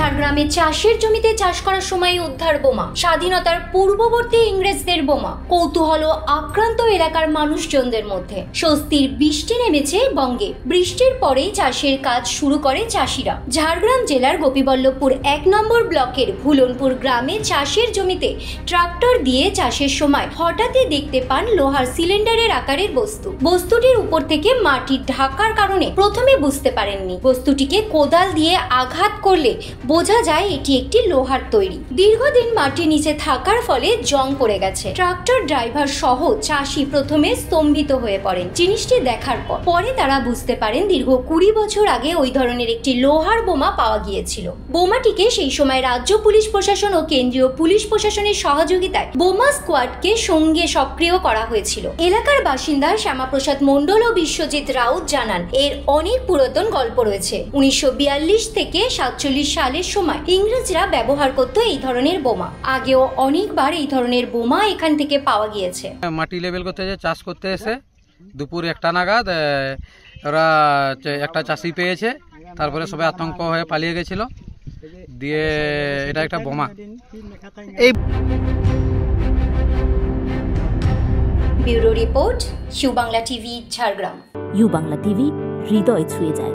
ঝাড়গ্রামে চাষের জমিতে চাষ করার সময় উদ্ধার বোমা। স্বাধীনতার পূর্ববর্তী ইংরেজদের বোমা। কৌতূহল আক্রান্ত এলাকার মানুষজনদের মধ্যে। স্বস্তির বৃষ্টি নেমেছে বঙ্গে। বৃষ্টির পরেই চাষের কাজ শুরু করে চাষিরা। ঝাড়গ্রাম জেলার গোপীবল্লভপুর 1 নম্বর ব্লকের ভুলনপুর গ্রামে চাষের জমিতে ট্রাক্টর দিয়ে চাষের সময় হঠাৎই দেখতে পান লোহার সিলিন্ডারের আকারের বস্তু। বস্তুটির উপর থেকে মাটি ঢাকার কারণে প্রথমে বুঝতে পারেননি। বস্তুটিকে কোদাল দিয়ে আঘাত করলে বোঝা যায় এটি একটি লোহার তৈরি। দীর্ঘদিন মাটির নিচে থাকার ফলে জং পড়ে গেছে। ট্রাক্টর ড্রাইভার সহ চাষি প্রথমে স্তম্ভিত হয়ে পড়েন জিনিসটি দেখার পর। পরে তারা বুঝতে পারেন দীর্ঘ 20 বছর আগে ওই ধরনের একটি লোহার বোমা পাওয়া গিয়েছিল। বোমাটিকে সেই সময় রাজ্য পুলিশ প্রশাসন ও কেন্দ্রীয় পুলিশ প্রশাসনের সহযোগিতায় বোমা স্কোয়াডকে সঙ্গে সক্রিয় করা হয়েছিল। এলাকার বাসিন্দা শ্যামাপ্রসাদ মণ্ডল ও বিশ্বজিৎ রাউত জানান, এর অনেক পুরাতন গল্প রয়েছে। 1942 থেকে 47 সালের সময় ইংরেজরা ব্যবহার করত এই ধরনের বোমা। আগেও অনেকবার এই ধরনের বোমা এখান থেকে পাওয়া গিয়েছে। মাটি লেভেল করতে চাষ করতে এসে দুপুর 1টা নাগাদ ওরা একটা চাষি পেয়েছে। তারপরে সবাই আতঙ্ক হয়ে পালিয়ে গেছিল। দিয়ে এটা একটা বোমা। এই bureau report U Bangla TV, Jhargram. U Bangla TV হৃদয় ছুঁয়ে যায়।